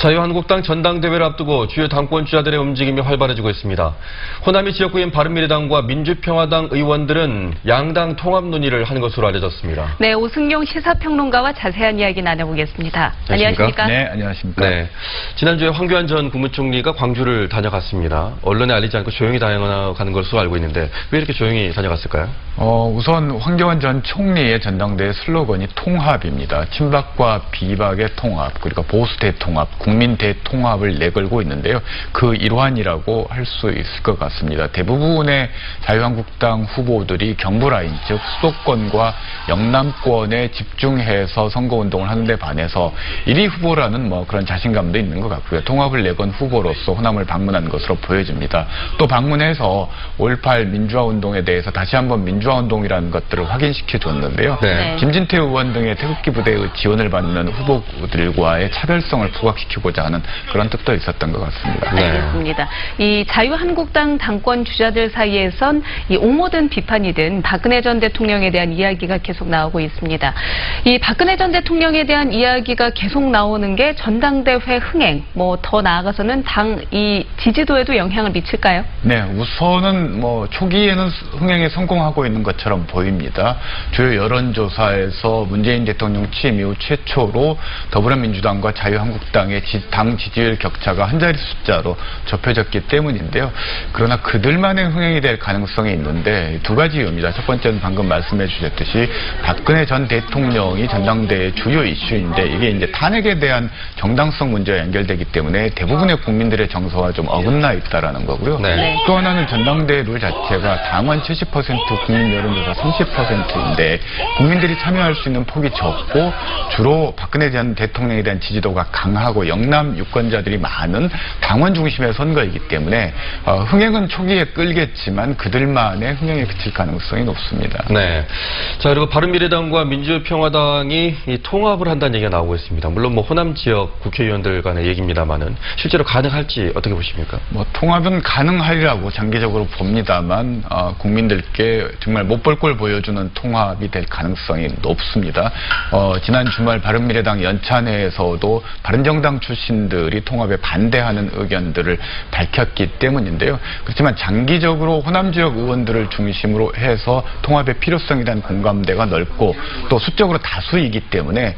자유한국당 전당대회를 앞두고 주요 당권주자들의 움직임이 활발해지고 있습니다. 호남이 지역구인 바른미래당과 민주평화당 의원들은 양당 통합 논의를 하는 것으로 알려졌습니다. 네, 오승용 시사평론가와 자세한 이야기 나눠보겠습니다. 안녕하십니까? 네, 안녕하십니까? 네, 지난주에 황교안 전 국무총리가 광주를 다녀갔습니다. 언론에 알리지 않고 조용히 다녀가는 것으로 알고 있는데 왜 이렇게 조용히 다녀갔을까요? 우선 황교안 전 총리의 전당대회 슬로건이 통합입니다. 친박과 비박의 통합, 그러니까 보수 대통합, 국민 대통합을 내걸고 있는데요. 그 일환이라고 할 수 있을 것 같습니다. 대부분의 자유한국당 후보들이 경부라인, 즉 수도권과 영남권에 집중해서 선거운동을 하는데 반해서 1위 후보라는 그런 자신감도 있는 것 같고요. 통합을 내건 후보로서 호남을 방문한 것으로 보여집니다. 또 방문해서 5.18 민주화운동에 대해서 다시 한번 민주화운동이라는 것들을 확인시켜 줬는데요. 네. 김진태 의원 등의 태극기 부대의 지원을 받는 후보들과의 차별성을 부각시키고자 하는 그런 뜻도 있었던 것 같습니다. 네. 알겠습니다. 이 자유한국당 당권 주자들 사이에선 이 옹호든 비판이든 박근혜 전 대통령에 대한 이야기가 계속 나오고 있습니다. 이 박근혜 전 대통령에 대한 이야기가 계속 나오는 게 전당대회 흥행, 더 나아가서는 당 이 지지도에도 영향을 미칠까요? 네, 우선은 초기에는 흥행에 성공하고 있는 것처럼 보입니다. 주요 여론조사에서 문재인 대통령 취임 이후 최초로 더불어민주당과 자유한국당의 당 지지율 격차가 한 자리 숫자로 좁혀졌기 때문인데요. 그러나 그들만의 흥행이 될 가능성이 있는데 두 가지 이유입니다. 첫 번째는 방금 말씀해 주셨듯이 박근혜 전 대통령이 전당대회 주요 이슈인데 이게 이제 탄핵에 대한 정당성 문제와 연결되기 때문에 대부분의 국민들의 정서와 좀 어긋나 있다라는 거고요. 네. 또 하나는 전당대회 룰 자체가 당원 70%, 국민 여론조사 30%인데 국민들이 참여할 수 있는 폭이 적고 주로 박근혜 전 대통령에 대한 지지도가 강하고 영남 유권자들이 많은 당원 중심의 선거이기 때문에 흥행은 초기에 끌겠지만 그들만의 흥행에 그칠 가능성이 높습니다. 네. 자, 그리고 바른미래당과 민주평화당이 이 통합을 한다는 얘기가 나오고 있습니다. 물론 호남 지역 국회의원들 간의 얘기입니다만은 실제로 가능할지 어떻게 보십니까? 통합은 가능하리라고 장기적으로 봅니다만 국민들께 정말 못 볼 걸 보여주는 통합이 될 가능성이 높습니다. 지난 주말 바른미래당 연찬회에서도 바른정당 출신들이 통합에 반대하는 의견들을 밝혔기 때문인데요. 그렇지만 장기적으로 호남 지역 의원들을 중심으로 해서 통합의 필요성에 대한 공감대가 넓고 또 수적으로 다수이기 때문에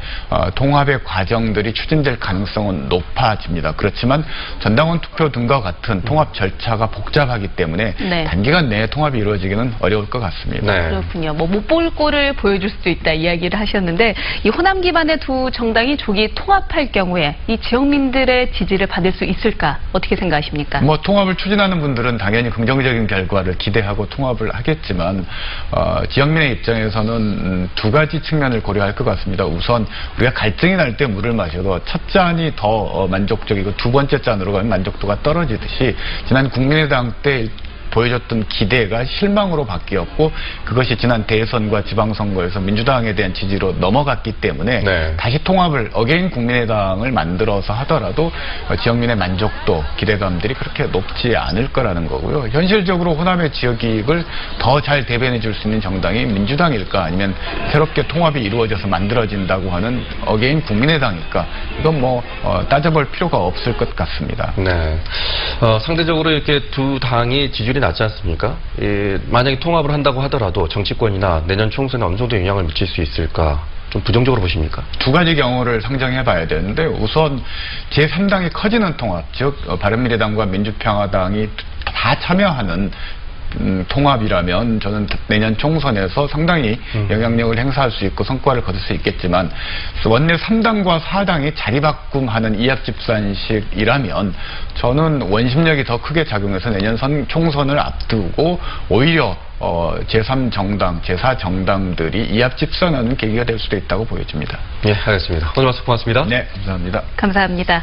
통합의 과정들이 추진될 가능성은 높아집니다. 그렇지만 전당원 투표 등과 같은 통합 절차가 복잡하기 때문에 네. 단기간 내에 통합이 이루어지기는 어려울 것 같습니다. 네. 그렇군요. 못 볼 꼴을 보여줄 수도 있다 이야기를 하셨는데 이 호남 기반의 두 정당이 조기 통합할 경우에 이 지역민들의 지지를 받을 수 있을까? 어떻게 생각하십니까? 통합을 추진하는 분들은 당연히 긍정적인 결과를 기대하고 통합을 하겠지만 지역민의 입장에서는 두 가지 측면을 고려할 것 같습니다. 우선 우리가 갈증이 날 때 물을 마셔도 첫 잔이 더 만족적이고 두 번째 잔으로 가면 만족도가 떨어지듯이 지난 국민의당 때 보여줬던 기대가 실망으로 바뀌었고 그것이 지난 대선과 지방선거에서 민주당에 대한 지지로 넘어갔기 때문에 네. 다시 통합을 어게인 국민의당을 만들어서 하더라도 지역민의 만족도, 기대감들이 그렇게 높지 않을 거라는 거고요. 현실적으로 호남의 지역 이익을 더 잘 대변해 줄 수 있는 정당이 민주당일까 아니면 새롭게 통합이 이루어져서 만들어진다고 하는 어게인 국민의당일까 이건 따져볼 필요가 없을 것 같습니다. 네. 상대적으로 이렇게 두 당이 지지율이 낮지 않습니까? 만약에 통합을 한다고 하더라도 정치권이나 내년 총선에 어느 정도 영향을 미칠 수 있을까? 좀 부정적으로 보십니까? 두 가지 경우를 상정해 봐야 되는데 우선 제3당이 커지는 통합, 즉 바른미래당과 민주평화당이 다 참여하는 통합이라면 저는 내년 총선에서 상당히 영향력을 행사할 수 있고 성과를 거둘 수 있겠지만 원내 3당과 4당이 자리바꿈하는 이합집산식이라면 저는 원심력이 더 크게 작용해서 내년 총선을 앞두고 오히려 제3정당, 제4정당들이 이합집산하는 계기가 될 수도 있다고 보여집니다. 예, 알겠습니다. 오늘 말씀 고맙습니다. 네, 감사합니다. 감사합니다.